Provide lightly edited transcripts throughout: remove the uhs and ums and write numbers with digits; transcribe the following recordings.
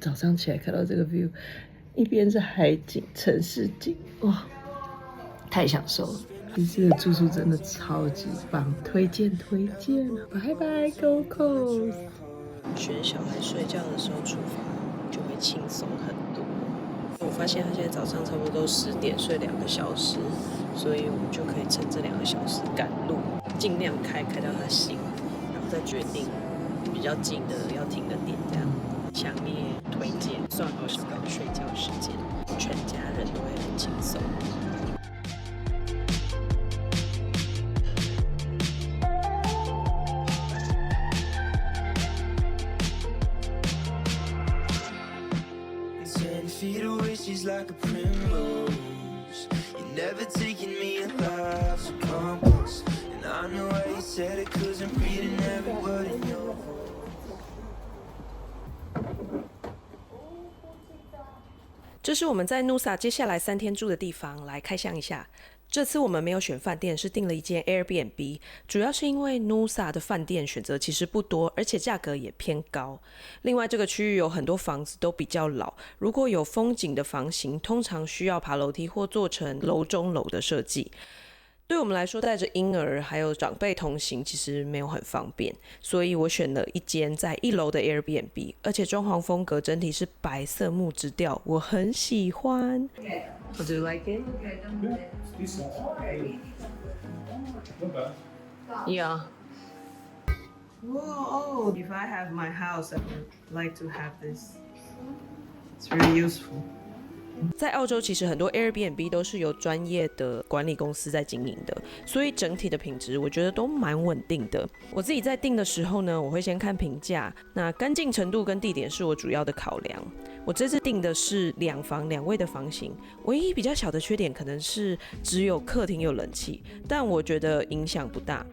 早上起来看到这个 view， 一边是海景、城市景，哇，太享受了。这次的住宿真的超级棒，推荐，拜拜 ，Go Coast。选小孩睡觉的时候出发就会轻松很多。我发现他现在早上差不多都10点睡2个小时，所以我们就可以趁这2个小时赶路，尽量开到他醒，然后再决定比较近的要停的点，这样。强烈推荐，算好小孩睡觉时间，全家人都会很轻松。She's like a primrose. You're never taking me alive, so come close. And I know why you said it, 'cause I'm reading every word in your voice. 这是我们在 Noosa 接下来3天住的地方，来开箱一下。这次我们没有选饭店，是订了一间 Airbnb， 主要是因为 Noosa 的饭店选择其实不多，而且价格也偏高。另外这个区域有很多房子都比较老，如果有风景的房型，通常需要爬楼梯或做成楼中楼的设计。对我们来说，带着婴儿还有长辈同行，其实没有很方便，所以我选了一间在1楼的 Airbnb， 而且装潢风格整体是白色木质调，我很喜欢。Do you like it? Yeah. Whoa! If I have my house, I would like to have this. It's really useful. 在澳洲，其实很多 Airbnb 都是由专业的管理公司在经营的，所以整体的品质我觉得都蛮稳定的。我自己在订的时候呢，我会先看评价，那干净程度跟地点是我主要的考量。我这次订的是2房2卫的房型，唯一比较小的缺点可能是只有客厅有冷气，但我觉得影响不大。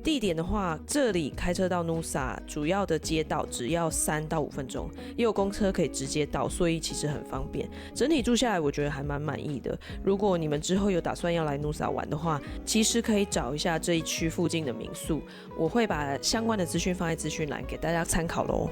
地点的话，这里开车到 Noosa 主要的街道只要3到5分钟，也有公车可以直接到，所以其实很方便。整体住下来，我觉得还蛮满意的。如果你们之后有打算要来 Noosa 玩的话，其实可以找一下这一区附近的民宿，我会把相关的资讯放在资讯栏给大家参考咯。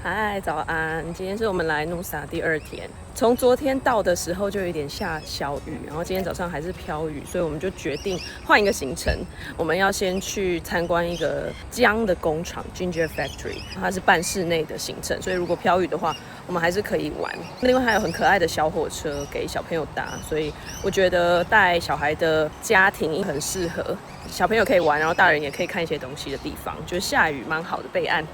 嗨，早安！今天是我们来 Noosa 第2天。从昨天到的时候就有点下小雨，然后今天早上还是飘雨，所以我们就决定换一个行程。我们要先去参观一个姜的工厂 Ginger Factory， 它是半室内的行程，所以如果飘雨的话，我们还是可以玩。另外还有很可爱的小火车给小朋友搭，所以我觉得带小孩的家庭很适合，小朋友可以玩，然后大人也可以看一些东西的地方，就是下雨蛮好的备案。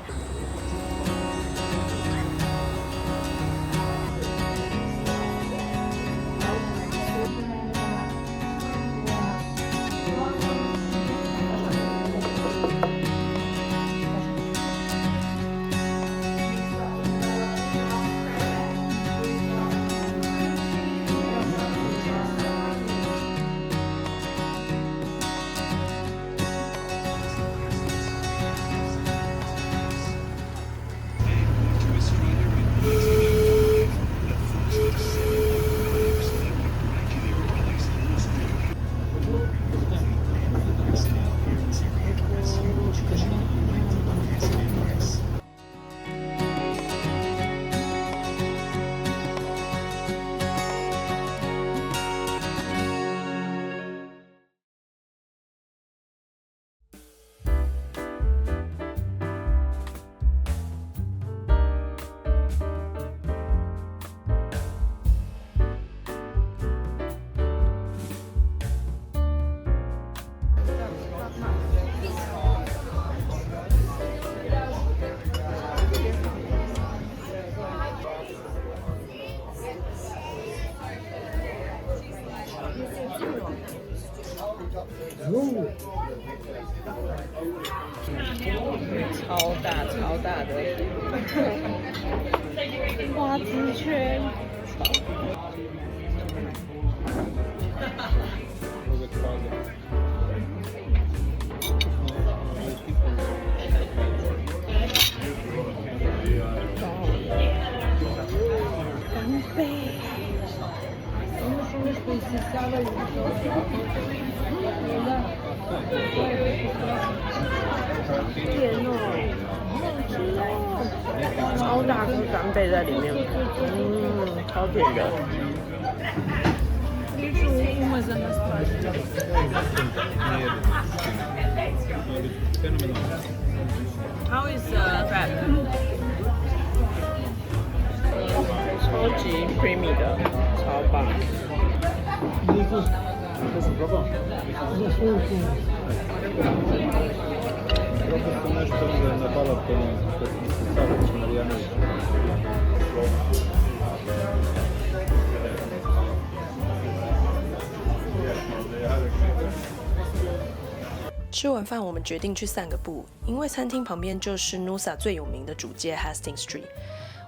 超大超大的花枝圈。干杯！甜哦，超大颗干贝在里面，超甜的。How is the crab？ 超级 creamy 的，超棒。吃完饭，我们决定去散个步，因为餐厅旁边就是 Noosa 最有名的主街 Hastings Street。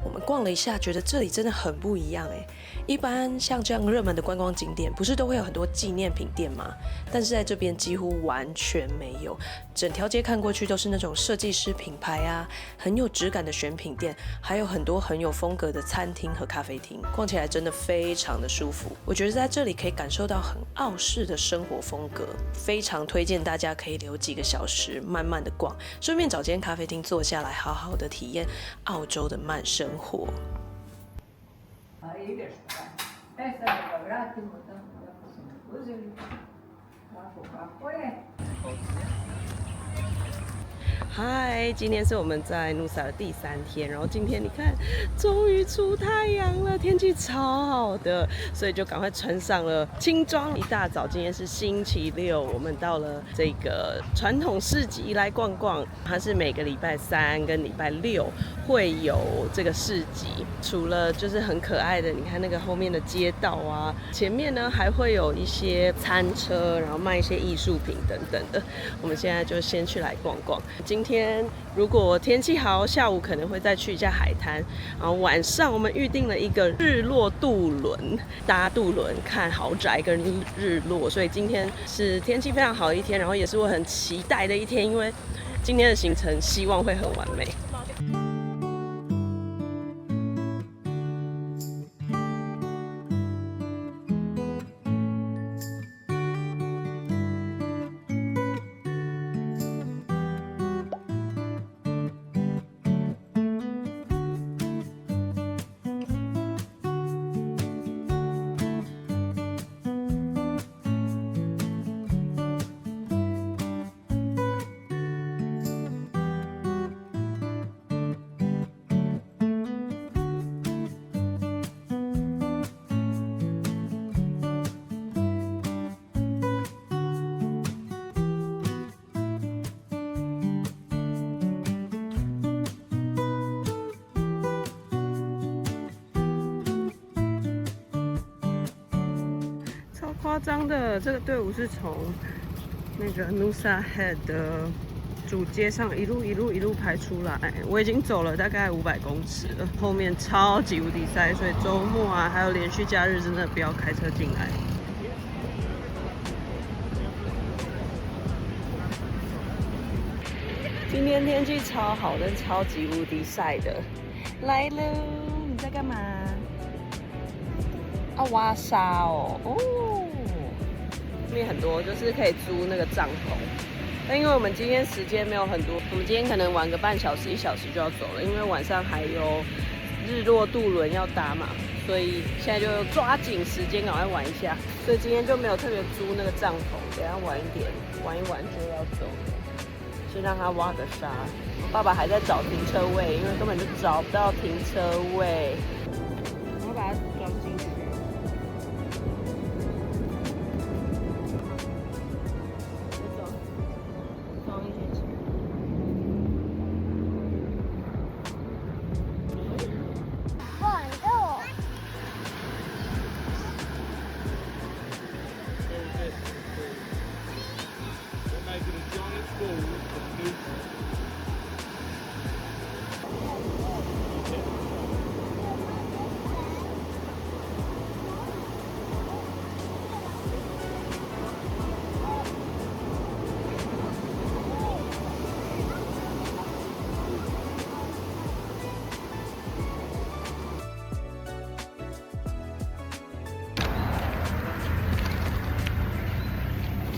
我们逛了一下，觉得这里真的很不一样哎。一般像这样热门的观光景点，不是都会有很多纪念品店吗？但是在这边几乎完全没有，整条街看过去都是那种设计师品牌啊，很有质感的选品店，还有很多很有风格的餐厅和咖啡厅，逛起来真的非常的舒服。我觉得在这里可以感受到很澳式的生活风格，非常推荐大家可以留几个小时，慢慢的逛，顺便找间咖啡厅坐下来，好好的体验澳洲的慢生活。嗨，今天是我们在Noosa的第3天，然后今天你看，终于出太阳了，天气超好的，所以就赶快穿上了轻装。一大早，今天是星期六，我们到了这个传统市集来逛逛。它是每个礼拜3跟礼拜6会有这个市集，除了就是很可爱的，你看那个后面的街道啊，前面呢还会有一些餐车，然后卖一些艺术品等等的。我们现在就先去来逛逛。今天如果天气好，下午可能会再去一下海滩，然后晚上我们预定了一个日落渡轮，搭渡轮看豪宅跟日落，所以今天是天气非常好的一天，然后也是我很期待的一天，因为今天的行程希望会很完美。夸张的，这个队伍是从那个 Noosa Head 的主街上一路排出来。我已经走了大概500公尺了，后面超级无敌塞，所以周末啊还有连续假日真的不要开车进来。今天天气超好，但超级无敌晒的。来喽，你在干嘛？啊，挖沙哦，这边很多就是可以租那个帐篷，但因为我们今天时间没有很多，我们今天可能玩个半小时1小时就要走了，因为晚上还有日落渡轮要搭嘛，所以现在就抓紧时间赶快玩一下，所以今天就没有特别租那个帐篷，等一下晚一点玩一玩就要走了，先让他挖个沙。爸爸还在找停车位，因为根本就找不到停车位，我把它装进去。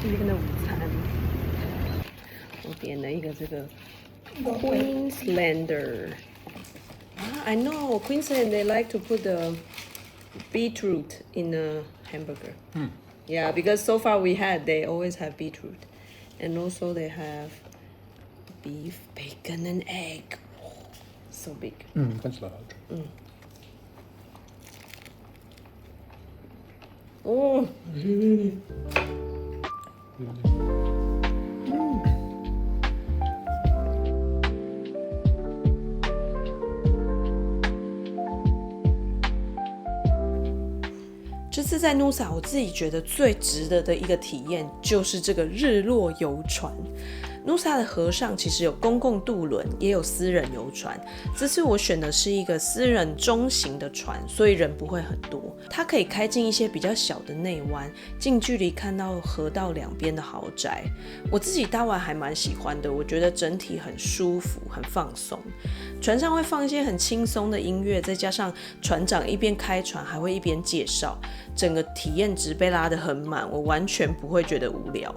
今天的午餐，我点了一个这个 Queenslander。I know Queensland they like to put the beetroot in a hamburger. Yeah, because so far they always have beetroot, and also they have beef, bacon, and egg. So big. 看起来好吃。哦。这次在 Noosa 我自己觉得最值得的一个体验就是这个日落游船。Noosa 的河上其实有公共渡轮，也有私人游船。这次我选的是一个私人中型的船，所以人不会很多。它可以开进一些比较小的内湾，近距离看到河道两边的豪宅。我自己搭完还蛮喜欢的，我觉得整体很舒服，很放松。船上会放一些很轻松的音乐，再加上船长一边开船还会一边介绍，整个体验值被拉得很满，我完全不会觉得无聊。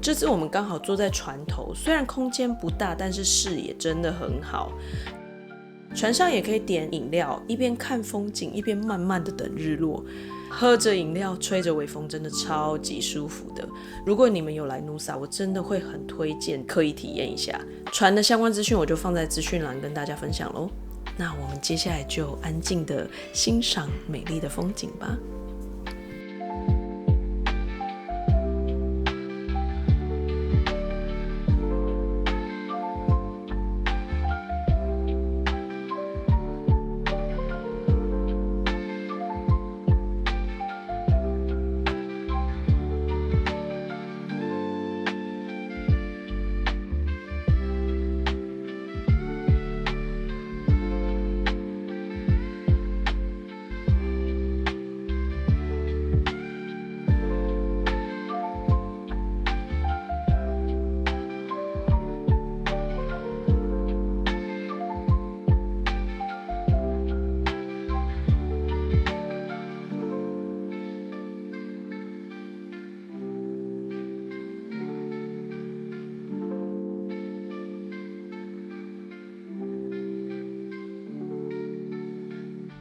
这次我们刚好坐在船头，虽然空间不大，但是视野真的很好。船上也可以点饮料，一边看风景，一边慢慢的等日落，喝着饮料，吹着微风，真的超级舒服的。如果你们有来 Noosa， 我真的会很推荐，可以体验一下。船的相关资讯我就放在资讯栏跟大家分享咯。那我们接下来就安静的欣赏美丽的风景吧。